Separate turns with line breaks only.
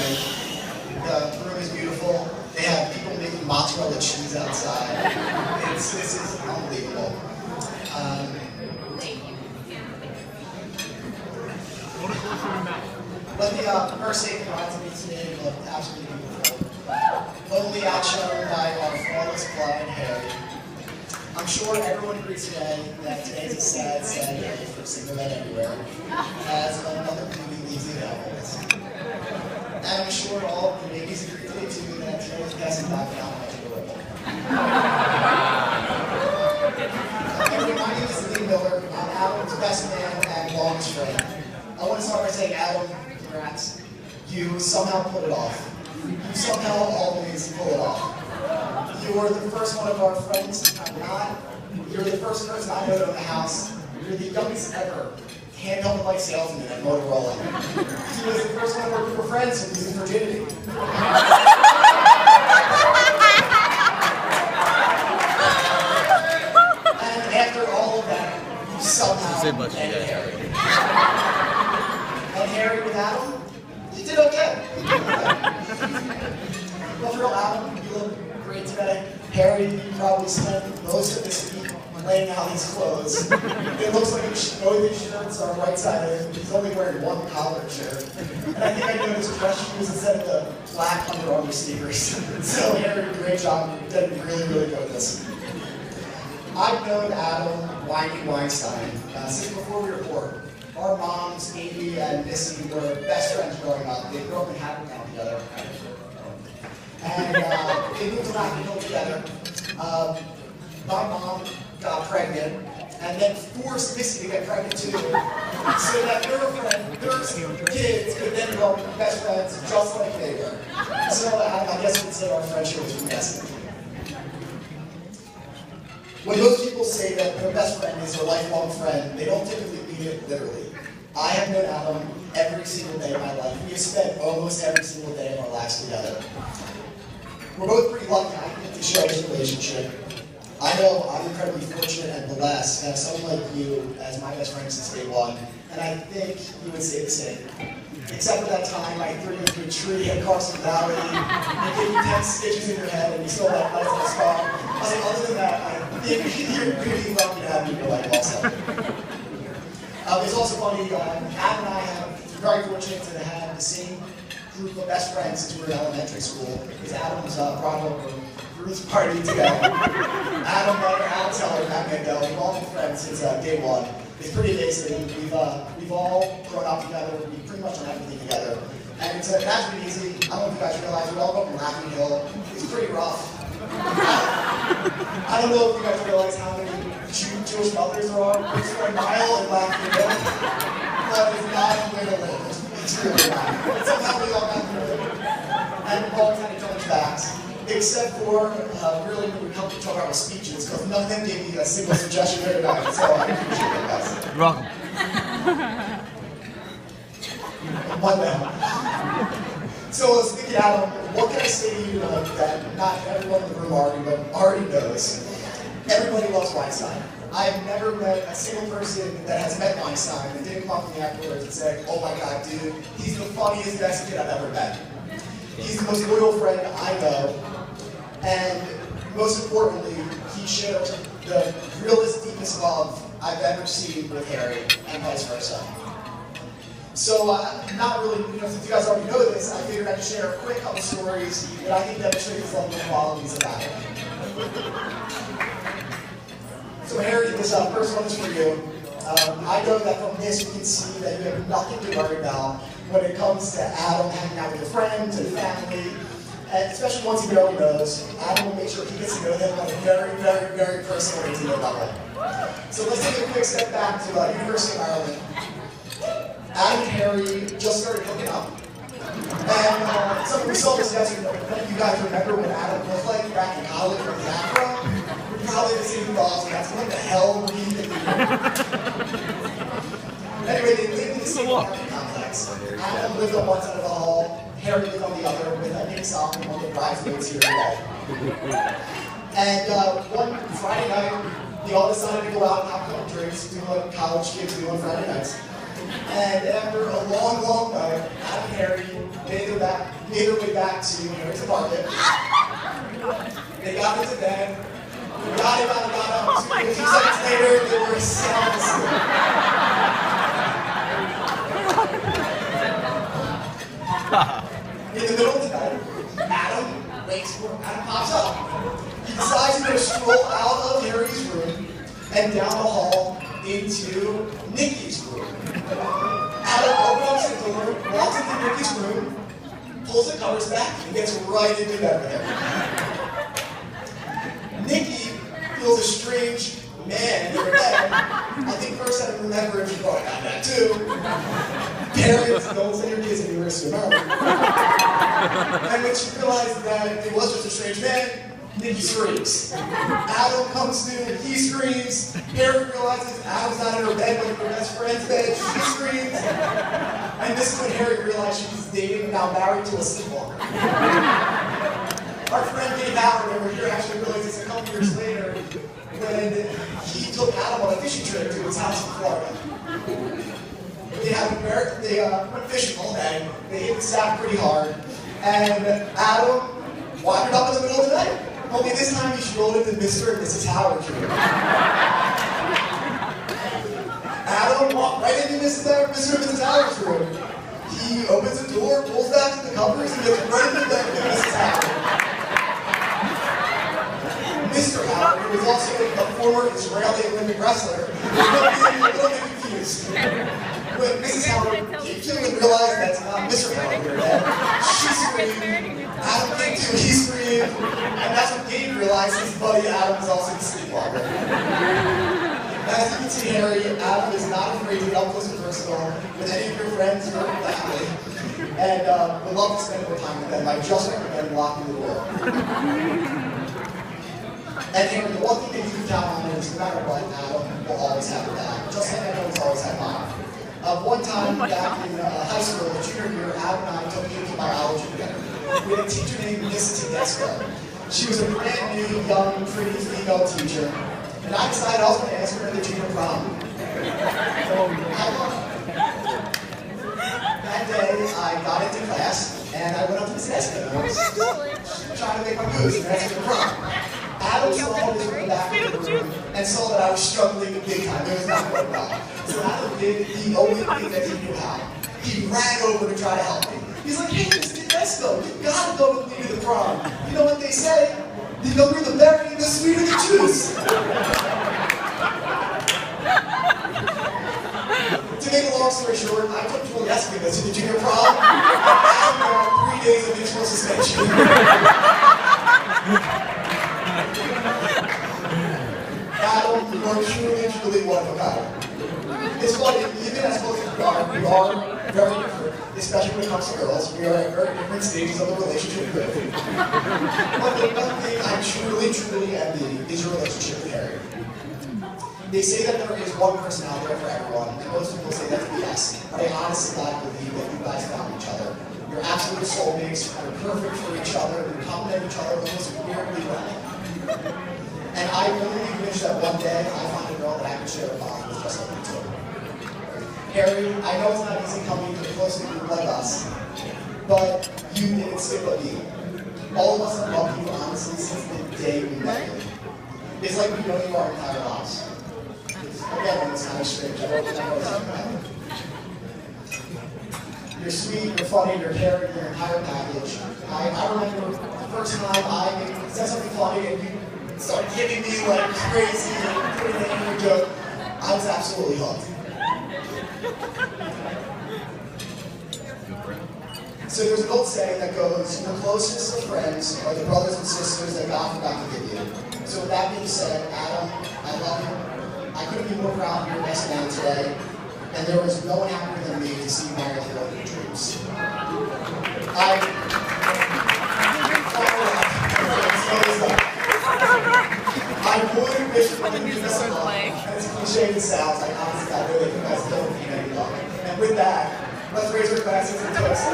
already. The room is beautiful. They have people making mozzarella cheese outside. This is unbelievable. But the first thing that provides me today looked absolutely beautiful. Only outshone by our flawless Clyde Harry. I'm sure everyone agrees today that today is a sad, sad day for single men everywhere, as another beauty leaves the animals. And I'm sure all the babies agree today too that today is passing by without much adorable. My name is Lee Miller. I'm Adam's best man and longest friend. I want to start by saying, Adam, congrats. You somehow pulled it off. You somehow always pull it off. You were the first one of our friends I'm not. You're the first person I know to own the house. You're the youngest ever handheld device salesman at Motorola. He was the first one of our group of friends who loses virginity. And after all of that, you somehow ended Harry. And Harry with Adam, you did okay. Well, for real, Adam, you look great today. Harry, you probably spent most of this week laying out his clothes. It looks like both his shirts are right-sided. He's only wearing one collared shirt. And I think I noticed dress shoes instead of the black Under Armour sneakers. So Harry, great job. You did really, really good at this. I've known Adam Weinstein since before we were born. Our moms, Amy and Missy, were best friends growing up. They grew up in Havertown together. And they moved to Rocky Hill together. My mom got pregnant and then forced Missy to get pregnant too. So that their kids could then grow up best friends just like they were. So I guess we'd say our friendship was predestined. When most people say that their best friend is their lifelong friend, they don't typically mean it literally. I have known Adam every single day of my life. We have spent almost every single day of our lives together. We're both pretty lucky, I think, to share this relationship. I know I'm incredibly fortunate and blessed to have someone like you as my best friend since day one, and I think you would say the same. Except for that time I threw you into a tree at Carson Valley, and gave you 10 stitches in your head, and you still have life on a scar. I was like, other than that, I think you're pretty lucky to have me in your life also. It's also funny, Adam and I have been very fortunate to have the same group of best friends since we were in elementary school. Because Adam was brought over Ruth's party together. Adam Butter, Al Teller, Matt Mandel, we've all been friends since day one. It's pretty amazing. We've all grown up together. We've pretty much done everything together. And it's not been easy. I don't know if you guys realize, we all grew up in Laughing Hill. It's pretty rough. I don't know if you guys realize how many Jewish mothers there are per square mile in Laughing Hill. But it's not a way to live. It's really not. But somehow we all got through it. And we've all kind of done backs. Except for really when we helped each other out with speeches, because none of them gave me a single suggestion here tonight. So I appreciate it, guys.
You're welcome.
One down. So speaking Adam, what can I say to you that not everyone in the room already knows? Everybody loves Weinstein. I've never met a single person that has met Weinstein and didn't come up to me afterwards and say, oh my god, dude, he's the funniest, best kid I've ever met. He's the most loyal friend I know, and most importantly, he shares the realest, deepest love I've ever seen with Harry, and vice versa. So, not really, since you guys already know this, I figured I'd share a quick couple stories that I think demonstrate some of the qualities about him. So Harry, this first one is for you. I know that from this you can see that you have nothing to worry about when it comes to Adam hanging out with your friends and family, and especially once he barely knows. Adam will make sure he gets to know them on a very, very, very personal and intimate level. So let's take a quick step back to University of Ireland. Adam and Harry just started hooking up. And some of the results yesterday, you guys remember what Adam looked like back in college with his afro? We're probably the same thoughts, and that's what the hell were you thinking? Anyway, they lived in the same apartment complex. Adam lived on one side of the hall, Harry lived on the other, with Nick Solomon, one of the bridesmaids here today. And one Friday night, they all decided to go out and have a couple drinks, do what college kids do on Friday nights. And after a long, long night, Adam and Harry made their way back to Harry's apartment. They got into bed. Got up. 2 seconds later, they were sound asleep. In the middle of the night, Adam pops up. He decides to go stroll out of Harry's room and down the hall into Nikki's room. Adam opens the door, walks into Nikki's room, pulls the covers back, and gets right into bed with her. Nikki feels a strange man in her bed. I think first I remember she thought, I got that too. Parents, don't send your kids to the University of Maryland. And when she realized that it was just a strange man, Nikki screams. Adam comes to, he screams. Harry realizes Adam's not in her bed, but in her best friend's bed. She screams. And this is when Harry realized she's dating, now married to a sleepwalker. Our friend Dave Howard over here actually realized this a couple years later when he took Adam on a fishing trip to his house in Florida. They went fishing all day. They hit the staff pretty hard. And Adam wandered up in the middle of the night. Only this time he strolled into Mr. and Mrs. Howard's room. Adam walked right into Mr. and Mrs. Howard's room. He opens the door, pulls back the covers, and gets right into bed with Mrs. Howard. Mr. Howard, who was also a former Israeli Olympic wrestler, was a little bit confused. When Mrs. Howard came to and realized that's not Mr. Howard in her bed, she screamed. Adam came to, he screamed, and that's when Gabe realized his buddy Adam was also the sleepwalker. As you can see, Harry, Adam is not afraid to get up close and personal with any of your friends or family, and would love to spend more time with them. I just recommend locking the door. And Harry, the one thing that you can count on is no matter what, Adam will always have your back, just like I've always had mine. One time back in high school, junior year, Adam and I took AP biology together. We had a teacher named Mrs. Tedesco. She was a brand new, young, pretty female teacher. And I decided I was going to ask her to the junior prom. That day, I got into class, and I went up to Miss Tedesco. I was trying to make my moves and ask her to prom. Adam saw me from the back of the room and saw that I was struggling big time. It was not going well. So Adam did the only thing that he knew how. He ran over to try to help me. He's like, hey, Miss Tedesco, you gotta go with me to the prom. You know what they say? The younger the berry, the sweeter the juice. To make a long story short, I took Joel Yeskin to the junior prom, and Adam got 3 days of mutual suspension. Adam, you are truly one of a kind. It's funny, even as close as we are very different, especially when it comes to girls. We are at very different stages of the relationship with. But the one thing I truly envy is your relationship with Harry. They say that there is one person out there for everyone, and most people say that's BS. But I honestly believe that you guys found each other. You're absolute soulmates, you're perfect for each other, you complement each other almost weirdly well. And I really wish that one day I find a girl that I could share a bond with just like you two. Harry, I know it's not easy coming to a close group like us, but you didn't skip a beat. All of us have loved you honestly since the day we met you. It's like we've known you our entire lives. Again, it's kind of strange. I don't know what's You're sweet, you're funny, you're caring, your entire package. I remember the first time I said something funny and you started hitting me like crazy and putting it in your joke. I was absolutely hooked. So there's an old saying that goes, the closest of friends are the brothers and sisters that God forgot to give you. So with that being said, Adam, I love you. I couldn't be more proud of your best man today. And there was no one happier than me to see you married to one of your dreams. I would wish you as cliche as it sounds, I honestly, I really think that's still a female luck. And with that, let's raise our glasses and toast.